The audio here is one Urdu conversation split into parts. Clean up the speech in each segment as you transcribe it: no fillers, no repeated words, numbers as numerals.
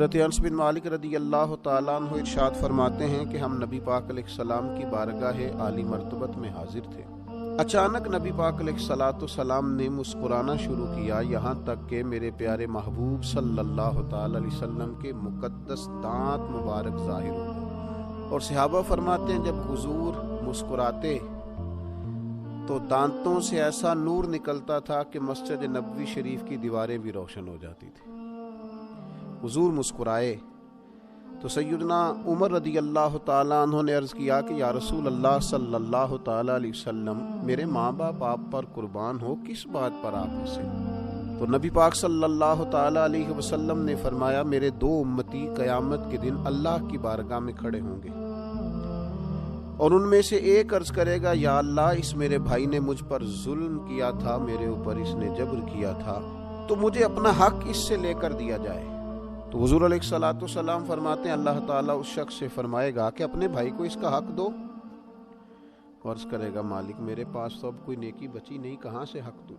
حضرت انس بن مالک رضی اللہ تعالیٰ عنہ ارشاد فرماتے ہیں کہ ہم نبی پاک علیہ السلام کی بارگاہ عالی مرتبت میں حاضر تھے۔ اچانک نبی پاک علیہ السلام نے مسکرانا شروع کیا، یہاں تک کہ میرے پیارے محبوب صلی اللہ تعالی علیہ وسلم کے مقدس دانت مبارک ظاہر ہو گئے۔ اور صحابہ فرماتے ہیں جب حضور مسکراتے تو دانتوں سے ایسا نور نکلتا تھا کہ مسجد نبوی شریف کی دیواریں بھی روشن ہو جاتی تھی۔ حضور مسکرائے تو سیدنا عمر رضی اللہ تعالیٰ عنہ نے عرض کیا کہ یا رسول اللہ صلی اللہ تعالیٰ علیہ وسلم، میرے ماں باپ آپ پر قربان ہو، کس بات پر آپ ہنسے؟ تو نبی پاک صلی اللہ تعالیٰ علیہ وسلم نے فرمایا، میرے دو امتی قیامت کے دن اللہ کی بارگاہ میں کھڑے ہوں گے اور ان میں سے ایک عرض کرے گا، یا اللہ، اس میرے بھائی نے مجھ پر ظلم کیا تھا، میرے اوپر اس نے جبر کیا تھا، تو مجھے اپنا حق اس سے لے کر دیا جائے۔ تو حضور علیہ السلام فرماتے ہیں اللہ تعالیٰ اس شخص سے فرمائے گا کہ اپنے بھائی کو اس کا حق دو۔ عرض کرے گا، مالک میرے پاس تو اب کوئی نیکی بچی نہیں، کہاں سے حق دوں؟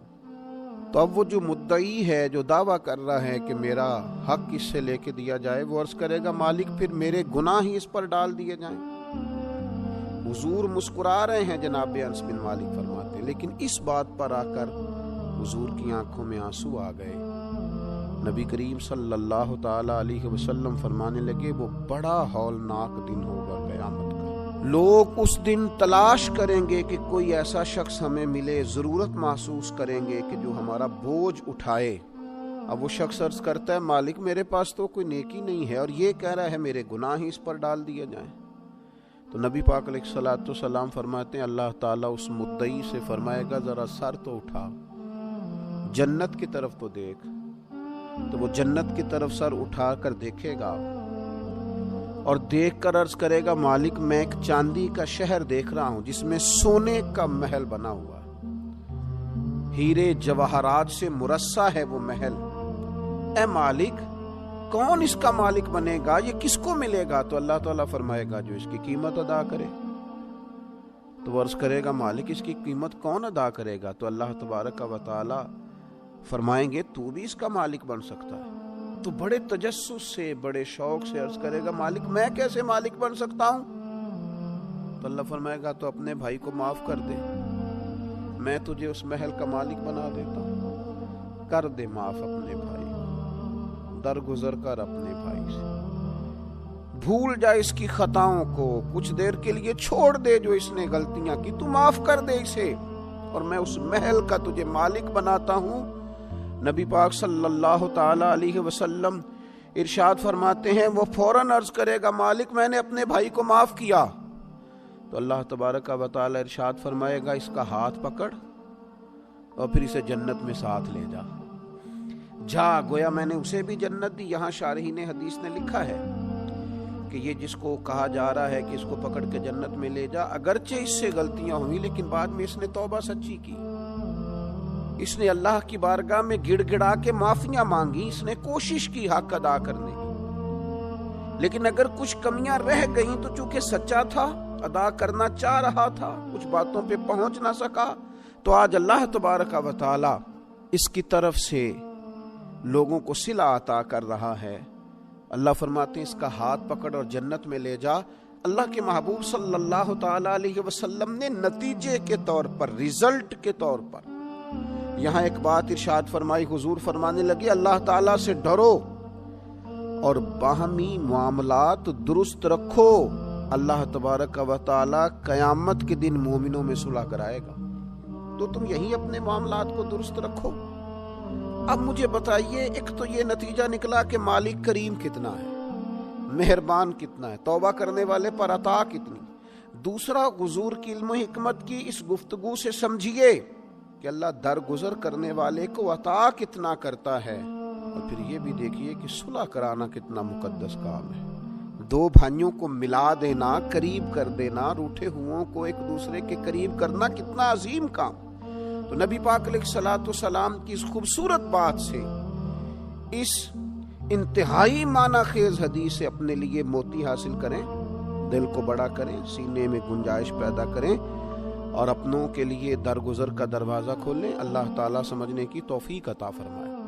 تو اب وہ جو مدعی ہے، جو دعویٰ کر رہا ہے کہ میرا حق اس سے لے کے دیا جائے، وہ عرض کرے گا، مالک پھر میرے گناہ ہی اس پر ڈال دیے جائیں۔ حضور مسکرا رہے ہیں، جناب انس بن مالک فرماتے ہیں، لیکن اس بات پر آ کر حضور کی آنکھوں میں آنسو آ گئے۔ نبی کریم صلی اللہ تعالی علیہ وسلم فرمانے لگے، وہ بڑا ہولناک دن ہوگا قیامت کا۔ لوگ اس دن تلاش کریں گے کہ کوئی ایسا شخص ہمیں ملے، ضرورت محسوس کریں گے کہ جو ہمارا بوجھ اٹھائے۔ اب وہ شخص عرض کرتا ہے، مالک میرے پاس تو کوئی نیکی نہیں ہے، اور یہ کہہ رہا ہے میرے گناہ ہی اس پر ڈال دیے جائیں۔ تو نبی پاک علیہ السلام فرماتے ہیں اللہ تعالیٰ اس مدعی سے فرمائے گا، ذرا سر تو اٹھا، جنت کی طرف تو دیکھ۔ تو وہ جنت کی طرف سر اٹھا کر دیکھے گا اور دیکھ کر عرض کرے گا، مالک میں ایک چاندی کا شہر دیکھ رہا ہوں جس میں سونے کا محل بنا ہوا ہے، ہیرے جواہرات سے مرصع ہے وہ محل۔ اے مالک، کون اس کا مالک بنے گا؟ یہ کس کو ملے گا؟ تو اللہ تعالیٰ فرمائے گا، جو اس کی قیمت ادا کرے۔ تو وہ عرض کرے گا، مالک اس کی قیمت کون ادا کرے گا؟ تو اللہ تبارک و تعالیٰ فرمائیں گے، تو بھی اس کا مالک بن سکتا ہے۔ تو بڑے تجسس سے، بڑے شوق سے عرض کرے گا، مالک میں کیسے مالک بن سکتا ہوں؟ تو اللہ فرمائے گا، تو اپنے بھائی کو معاف کر دے، میں تجھے اس محل کا مالک بنا دیتا ہوں۔ کر دے معاف اپنے بھائی، درگزر کر اپنے بھائی سے، بھول جا اس کی خطاؤں کو، کچھ دیر کے لیے چھوڑ دے جو اس نے غلطیاں کی، تو معاف کر دے اسے، اور میں اس محل کا تجھے مالک بناتا ہوں۔ نبی پاک صلی اللہ تعالی علیہ وسلم ارشاد فرماتے ہیں، وہ فوراً عرض کرے گا، مالک میں نے اپنے بھائی کو معاف کیا۔ تو اللہ تبارک و تعالی ارشاد فرمائے گا، اس کا ہاتھ پکڑ اور پھر اسے جنت میں ساتھ لے جا۔ جا، گویا میں نے اسے بھی جنت دی۔ یہاں شارحین حدیث نے لکھا ہے کہ یہ جس کو کہا جا رہا ہے کہ اس کو پکڑ کے جنت میں لے جا، اگرچہ اس سے غلطیاں ہوئی لیکن بعد میں اس نے توبہ سچی کی، اس نے اللہ کی بارگاہ میں گڑ گڑا کے معافیاں مانگی، اس نے کوشش کی حق ادا کرنے کی، لیکن اگر کچھ کمیاں رہ گئیں تو چونکہ سچا تھا، ادا کرنا چاہ رہا تھا، کچھ باتوں پہ پہنچ نہ سکا، تو آج اللہ تبارک و تعالی اس کی طرف سے لوگوں کو صلہ عطا کر رہا ہے۔ اللہ فرماتے ہیں، اس کا ہاتھ پکڑ اور جنت میں لے جا۔ اللہ کے محبوب صلی اللہ تعالی علیہ وسلم نے نتیجے کے طور پر، رزلٹ کے طور پر یہاں ایک بات ارشاد فرمائی۔ حضور فرمانے لگے، اللہ تعالیٰ سے ڈرو اور باہمی معاملات درست رکھو، اللہ تبارک و تعالیٰ قیامت کے دن مومنوں میں صلح کرائے گا، تو تم یہی اپنے معاملات کو درست رکھو۔ اب مجھے بتائیے، ایک تو یہ نتیجہ نکلا کہ مالک کریم کتنا ہے، مہربان کتنا ہے، توبہ کرنے والے پر عطا کتنی۔ دوسرا، حضور کی علم و حکمت کی اس گفتگو سے سمجھیے کہ اللہ درگزر کرنے والے کو عطا کتنا کرتا ہے، اور پھر یہ بھی دیکھیے کہ صلح کرانا کتنا مقدس کام ہے۔ دو بھائیوں کو ملا دینا، قریب کر دینا، روٹھے ہوئوں کو ایک دوسرے کے قریب کرنا کتنا عظیم کام۔ تو نبی پاک علیہ السلام کی اس خوبصورت بات سے، اس انتہائی معنی خیز حدیث سے اپنے لیے موتی حاصل کریں، دل کو بڑا کریں، سینے میں گنجائش پیدا کریں، اور اپنوں کے لیے درگزر کا دروازہ کھولیں۔ اللہ تعالیٰ سمجھنے کی توفیق عطا فرمائے۔